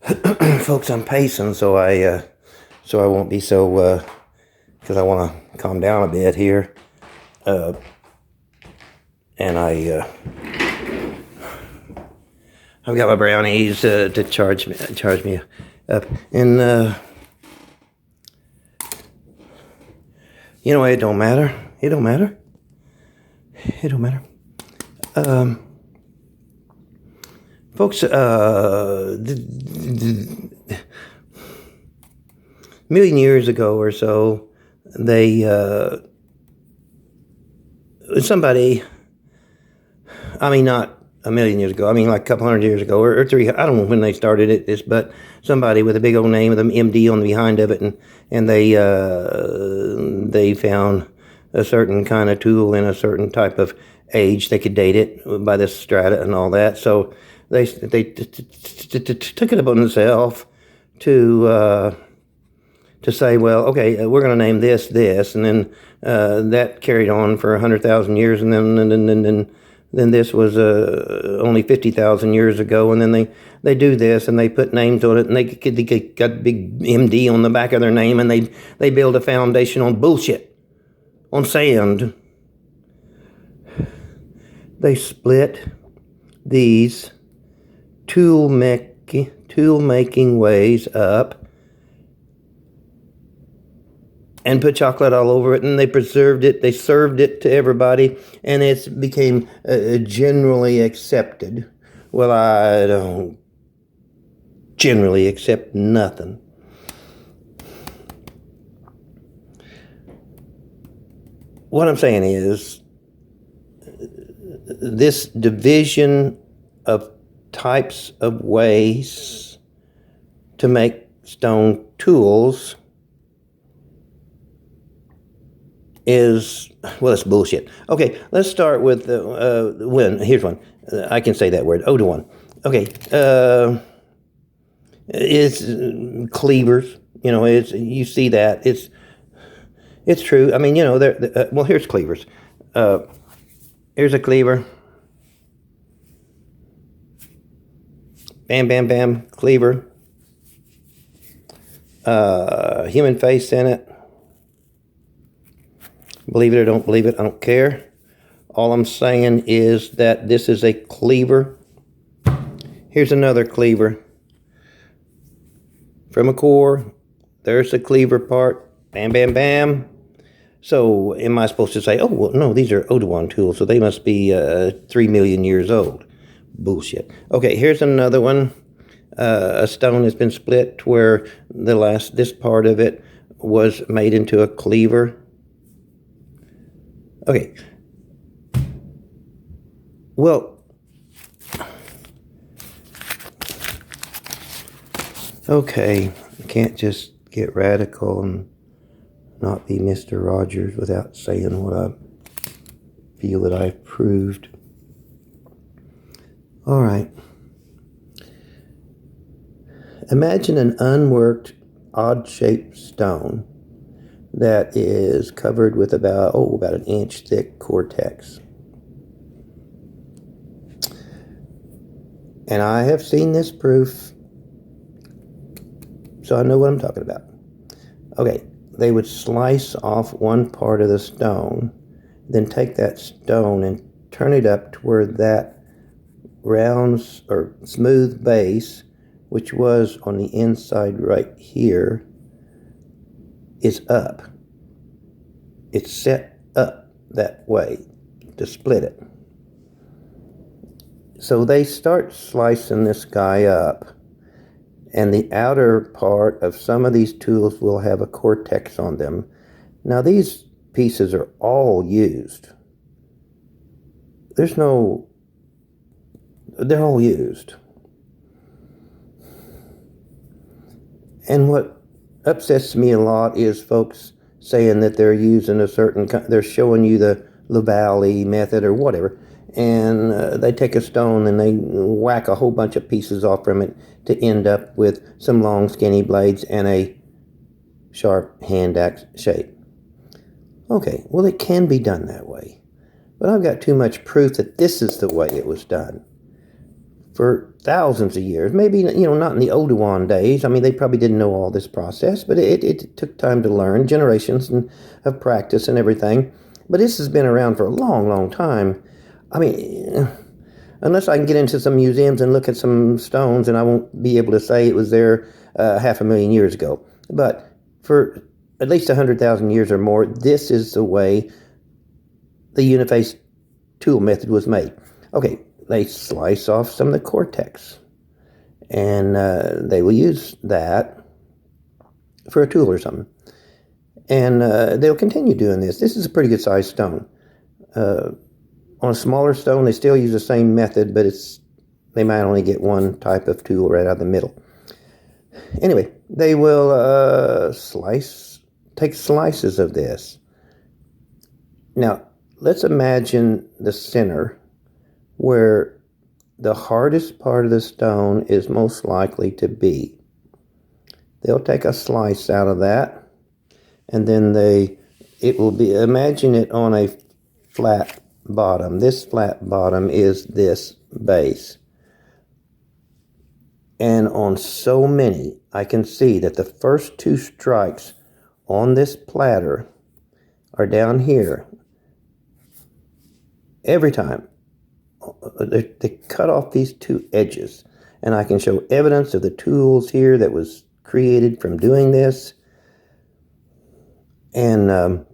Folks, I'm pacing, so I won't be so because I want to calm down a bit here, and I've got my brownies to charge me up, and it don't matter. It don't matter. It don't matter. Folks, million years ago or so, somebody, I mean, not a million years ago, I mean, like a couple hundred years ago, or three, I don't know when they started it, but somebody with a big old name with an MD on the behind of it, and they found a certain kind of tool in a certain type of age. They could date it by this strata and all that, so they took it upon themselves to say, well, okay, we're going to name this, and then that carried on for 100,000 years, and then this was only 50,000 years ago, and then they do this, and they put names on it, and they got big MD on the back of their name, and they build a foundation on bullshit, on sand. They split these tool making ways up and put chocolate all over it, and they preserved it, they served it to everybody, and it became generally accepted. Well, I don't generally accept nothing. What I'm saying is, this division of types of ways to make stone tools is, well, it's bullshit. Okay, let's start with here's one. I can say that word, Oldowan. Okay, it's cleavers. You see that. It's true. I mean, well, here's cleavers. Here's a cleaver. Bam, bam, bam, cleaver. Human face in it. Believe it or don't believe it, I don't care. All I'm saying is that this is a cleaver. Here's another cleaver. From a core, there's the cleaver part. Bam, bam, bam. So am I supposed to say, oh, well, no, these are Oldowan tools, so they must be 3 million years old? Bullshit. Okay, here's another one. A stone has been split where this part of it was made into a cleaver. Okay. Well, okay, I can't just get radical and not be Mr. Rogers without saying what I feel that I've proved. All right. Imagine an unworked, odd-shaped stone that is covered with about an inch thick cortex. And I have seen this proof, so I know what I'm talking about. Okay, they would slice off one part of the stone, then take that stone and turn it up to where that round or smooth base, which was on the inside right here, is up. It's set up that way to split it. So they start slicing this guy up, and the outer part of some of these tools will have a cortex on them. Now these pieces are all used. They're all used. And what upsets me a lot is folks saying that they're using they're showing you the Levallois method or whatever, and they take a stone and they whack a whole bunch of pieces off from it to end up with some long skinny blades and a sharp hand axe shape. Okay, well, it can be done that way, but I've got too much proof that this is the way it was done. for thousands of years. Maybe, not in the Oldowan days. I mean, they probably didn't know all this process, but it took time to learn, generations of practice and everything. But this has been around for a long, long time. I mean, unless I can get into some museums and look at some stones, and I won't be able to say it was there 500,000 years ago. But for at least 100,000 years or more, this is the way the uniface tool method was made. Okay, they slice off some of the cortex, and they will use that for a tool or something. And they'll continue doing this. This is a pretty good sized stone. On a smaller stone, they still use the same method, but they might only get one type of tool right out of the middle. Anyway, they will take slices of this. Now, let's imagine the center where the hardest part of the stone is most likely to be. They'll take a slice out of that, and then imagine it on a flat bottom. This flat bottom is this base. And on so many, I can see that the first two strikes on this platter are down here. Every time. They cut off these two edges. And I can show evidence of the tools here that was created from doing this. And I'm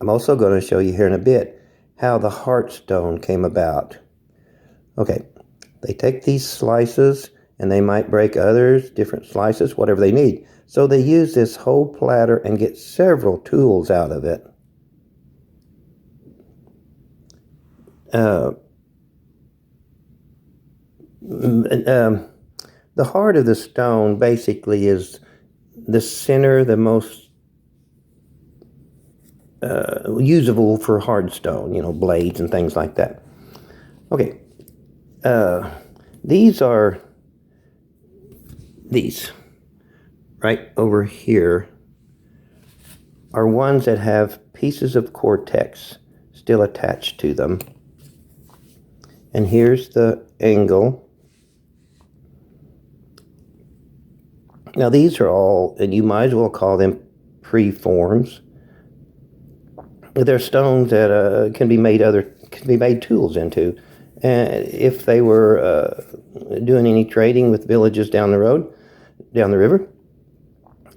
also going to show you here in a bit how the heartstone came about. Okay, they take these slices, and they might break others, different slices, whatever they need. So they use this whole platter and get several tools out of it. The heart of the stone basically is the center, the most usable for hard stone, blades and things like that. Okay, these right over here are ones that have pieces of cortex still attached to them. And here's the angle. Now these are all, and you might as well call them preforms. They're stones that can be made tools into. And if they were doing any trading with villages down the river,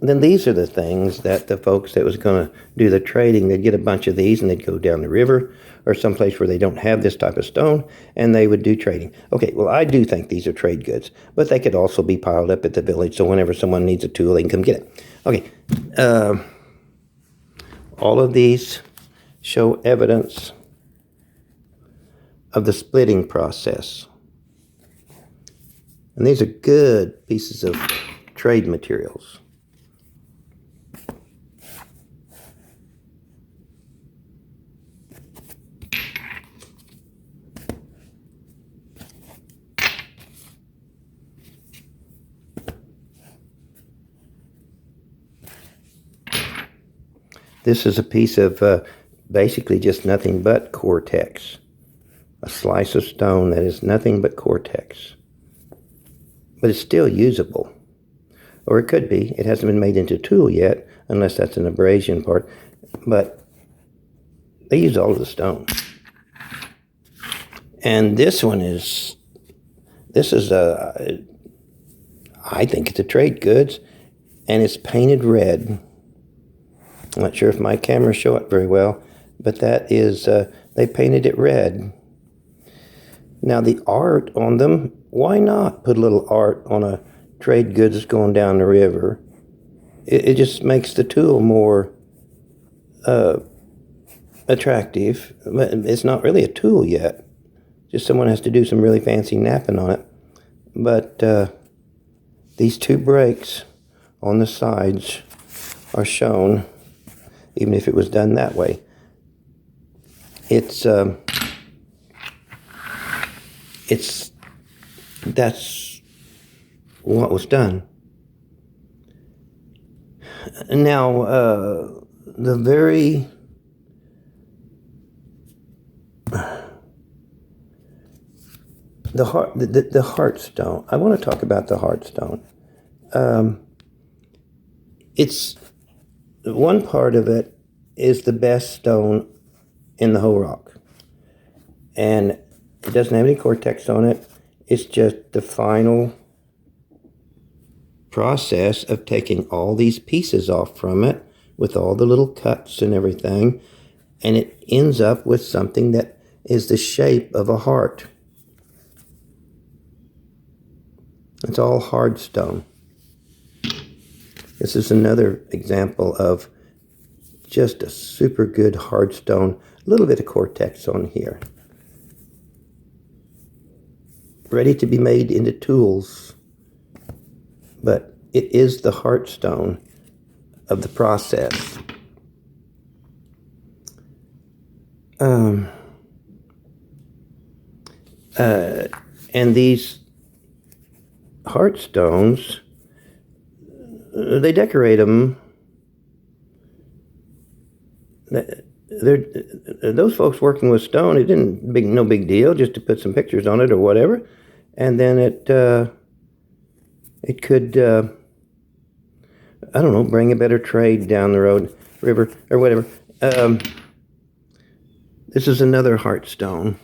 then these are the things that the folks that was going to do the trading, they'd get a bunch of these and they'd go down the river or someplace where they don't have this type of stone, and they would do trading. Okay, well, I do think these are trade goods, but they could also be piled up at the village, so whenever someone needs a tool, they can come get it. Okay, all of these show evidence of the splitting process. And these are good pieces of trade materials. This is a piece of basically just nothing but cortex. A slice of stone that is nothing but cortex. But it's still usable. Or it could be. It hasn't been made into a tool yet, unless that's an abrasion part. But they use all of the stone. And this is I think it's a trade goods, and it's painted red. I'm not sure if my camera show it very well, but that is, they painted it red. Now the art on them, why not put a little art on a trade goods that's going down the river? It just makes the tool more attractive. It's not really a tool yet. Just someone has to do some really fancy napping on it. But these two breaks on the sides are shown, even if it was done that way. That's what was done. Now, the very the heartstone. I want to talk about the heartstone. It's one part of it is the best stone in the whole rock, and it doesn't have any cortex on it. It's just the final process of taking all these pieces off from it with all the little cuts and everything, and it ends up with something that is the shape of a heart. It's all hard stone. This is another example of just a super good hard stone. A little bit of cortex on here. Ready to be made into tools. But it is the heart stone of the process. And these heart stones, they decorate them. Those folks working with stone, it didn't no big deal just to put some pictures on it or whatever, and then it could I don't know, bring a better trade down the river or whatever. This is another heart stone.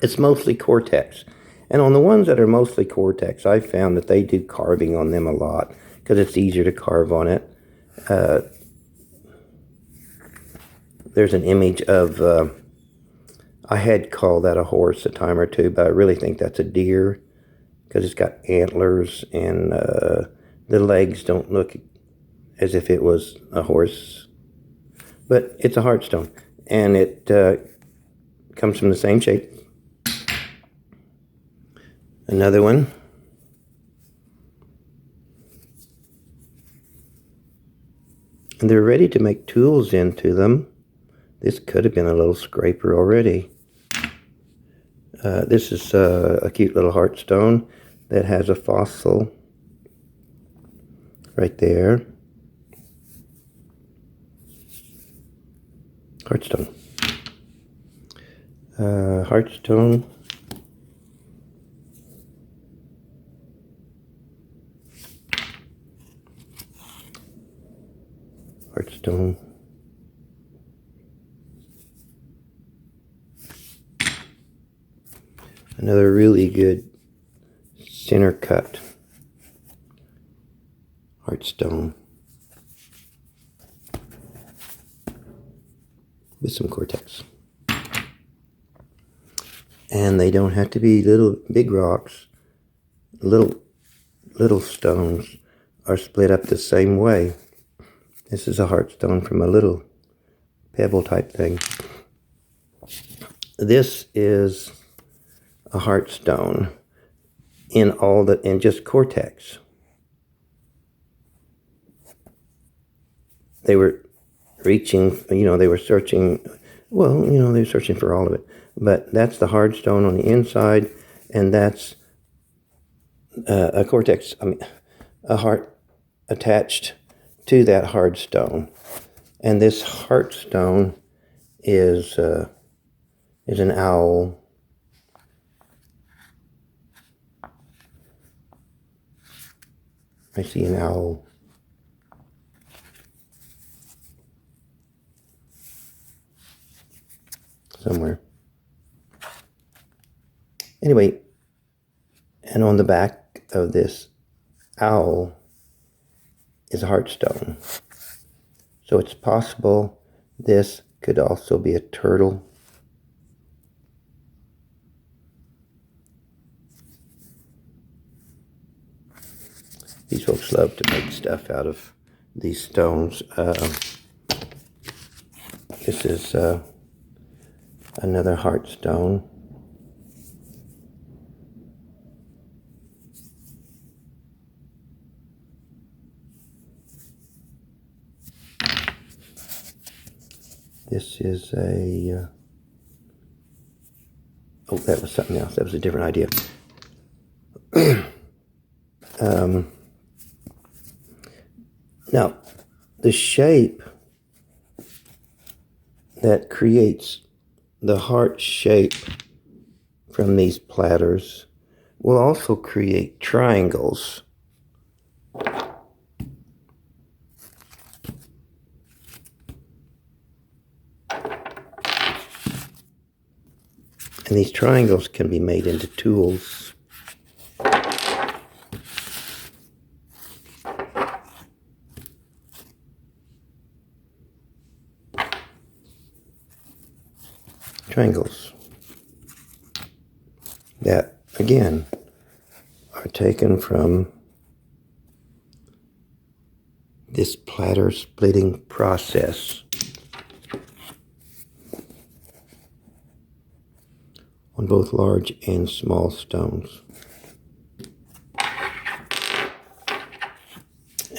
It's mostly cortex. And on the ones that are mostly cortex, I found that they do carving on them a lot because it's easier to carve on it. There's an image of, I had called that a horse a time or two, but I really think that's a deer because it's got antlers and the legs don't look as if it was a horse. But it's a heart stone, and it comes from the same shape. Another one. And they're ready to make tools into them. This could have been a little scraper already. This is a cute little heart stone that has a fossil right there. Heartstone. Heartstone. Heartstone. Another really good center cut heartstone with some cortex. And they don't have to be big rocks. Little stones are split up the same way. This is a heartstone from a little pebble type thing. This is a heartstone in just cortex. They were reaching, they were searching, they were searching for all of it. But that's the hard stone on the inside, and that's a cortex, a heart attached to that hard stone. And this heart stone is an owl. I see an owl. Somewhere. Anyway, and on the back of this owl is a heartstone. So it's possible this could also be a turtle. These folks love to make stuff out of these stones. This is another heartstone. This is a... oh, that was something else. That was a different idea. Now, the shape that creates the heart shape from these platters will also create triangles. And these triangles can be made into tools. Triangles that, again, are taken from this platter splitting process on both large and small stones.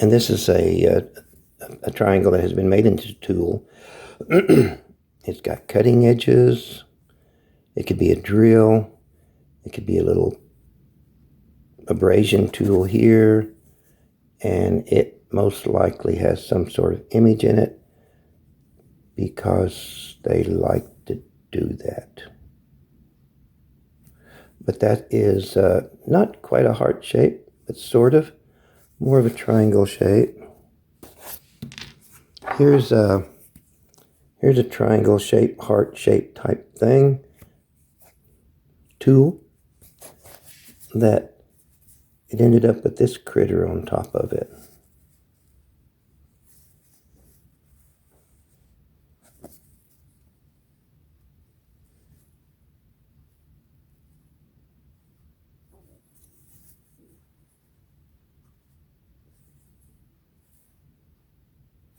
And this is a triangle that has been made into a tool. It's got cutting edges. It could be a drill. It could be a little abrasion tool here. And it most likely has some sort of image in it because they like to do that. But that is not quite a heart shape, but sort of more of a triangle shape. Here's a triangle shape, heart shape type thing, tool, that it ended up with this critter on top of it.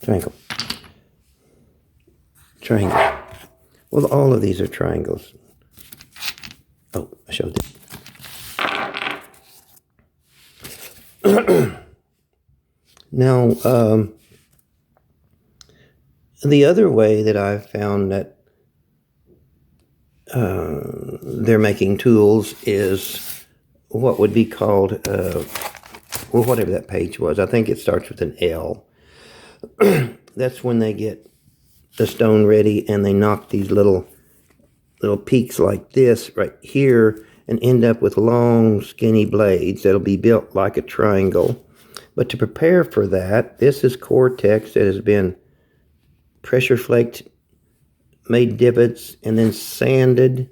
Triangle. Triangle. Well, all of these are triangles. Oh, I showed it. Now, the other way that I've found that they're making tools is what would be called, well, whatever that page was. I think it starts with an L. That's when they get the stone ready and they knock these little peaks like this right here and end up with long skinny blades that'll be built like a triangle. But to prepare for that, this is cortex that has been pressure flaked, made divots, and then sanded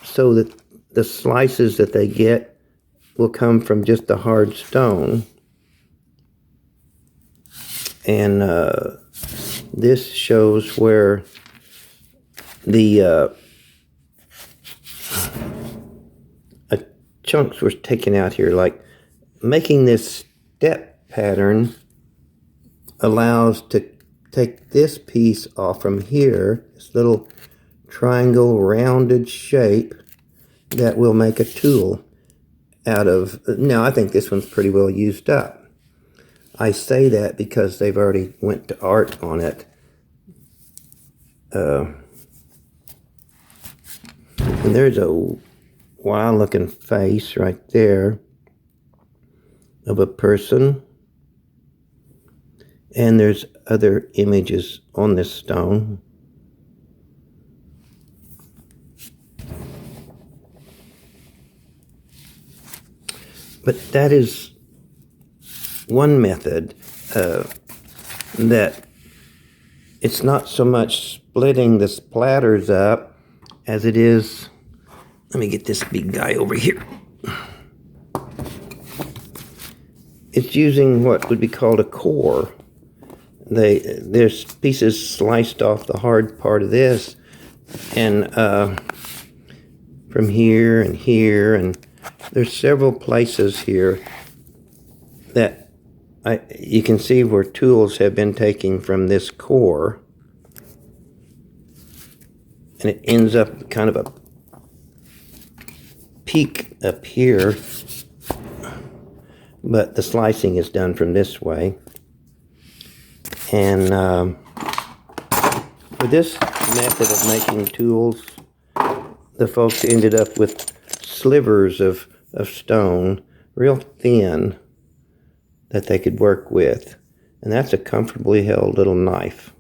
so that the slices that they get will come from just the hard stone. And this shows where the chunks were taken out here. Like making this step pattern allows to take this piece off from here, this little triangle rounded shape that will make a tool out of. Now I think this one's pretty well used up. I say that because they've already went to art on it. And there's a wild looking face right there of a person. And there's other images on this stone. But that is one method that it's not so much splitting the splatters up as it is. Let me get this big guy over here. It's using what would be called a core. There's pieces sliced off the hard part of this, and from here and here, and there's several places here that you can see where tools have been taken from this core, and it ends up kind of a peak up here, but the slicing is done from this way. And for this method of making tools, the folks ended up with slivers of stone, real thin, that they could work with. And that's a comfortably held little knife.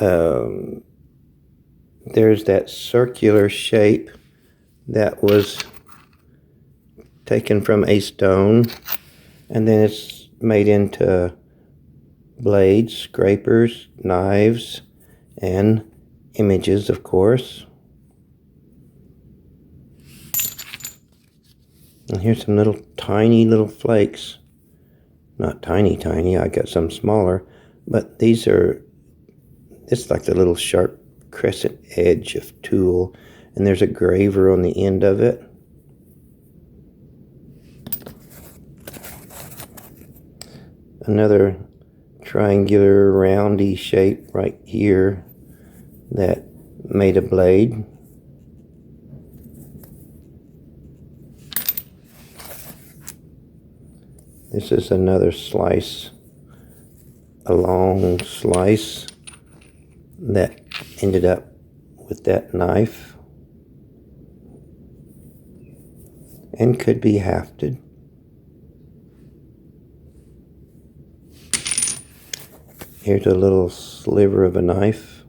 There's that circular shape that was taken from a stone, and then it's made into blades, scrapers, knives, and images, of course. And here's some tiny little flakes. Not tiny, I got some smaller, but these are, it's like the little sharp crescent edge of tool, and there's a graver on the end of it. Another triangular roundy shape right here that made a blade. This is another slice, a long slice that ended up with that knife and could be hafted. Here's a little sliver of a knife.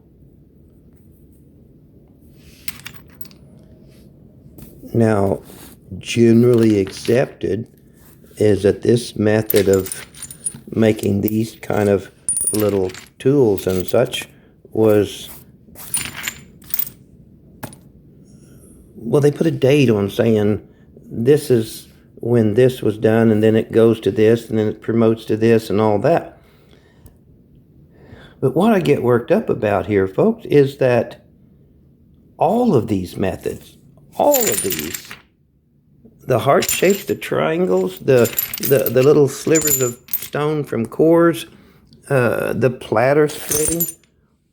Now, generally accepted is that this method of making these kind of little tools and such was, well, they put a date on saying this is when this was done, and then it goes to this, and then it promotes to this and all that. But what I get worked up about here, folks, is that all of these methods, all of these, the heart shapes, the triangles, the little slivers of stone from cores, the platter splitting,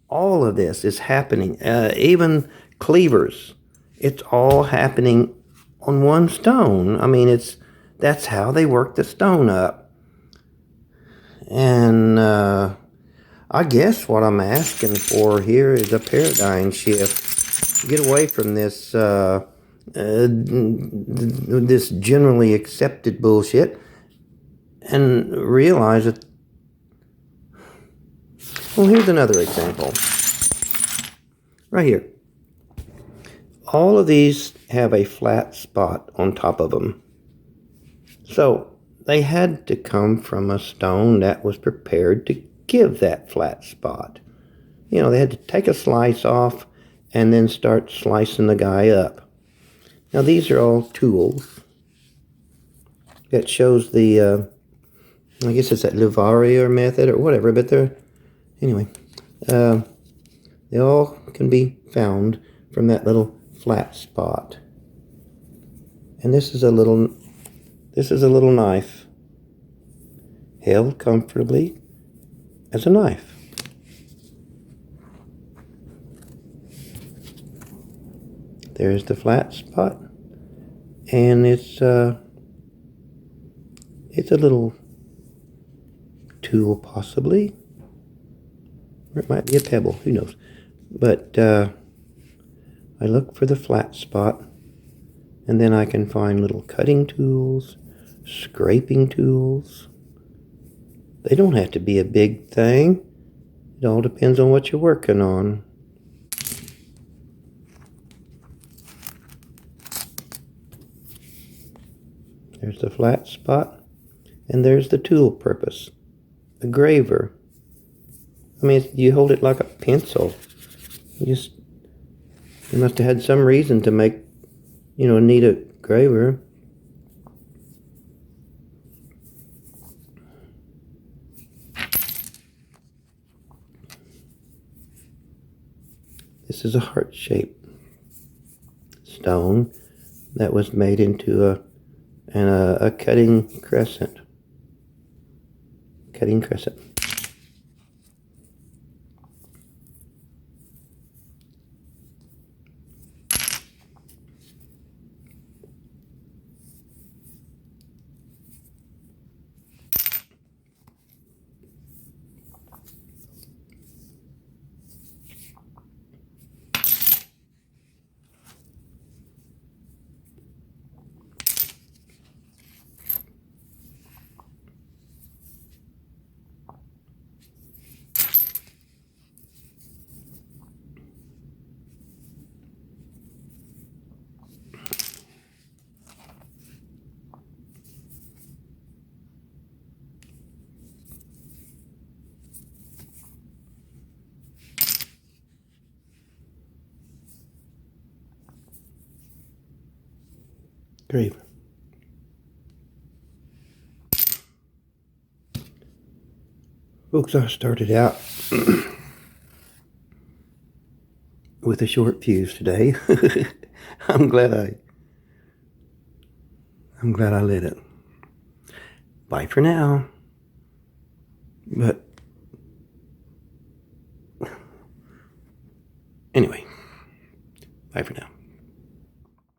all of this is happening. Even cleavers, it's all happening on one stone. I mean, that's how they work the stone up. And I guess what I'm asking for here is a paradigm shift. Get away from this this generally accepted bullshit and realize that. Well, here's another example. Right here. All of these have a flat spot on top of them. So they had to come from a stone that was prepared to give that flat spot. You know, they had to take a slice off and then start slicing the guy up. Now, these are all tools. That shows the, I guess it's that Levallois method or whatever, but anyway, they all can be found from that little flat spot. And this is a little knife held comfortably as a knife. There's the flat spot, and it's a little tool possibly, or it might be a pebble, who knows. But I look for the flat spot, and then I can find little cutting tools, scraping tools. They don't have to be a big thing. It all depends on what you're working on. There's the flat spot, and there's the tool purpose, a graver. I mean, you hold it like a pencil. You must have had some reason to make, need a graver. This is a heart-shaped stone that was made into a cutting crescent. Cutting crescent. Grief. Folks, I started out with a short fuse today. I'm glad I lit it. Bye for now. But anyway, bye for now.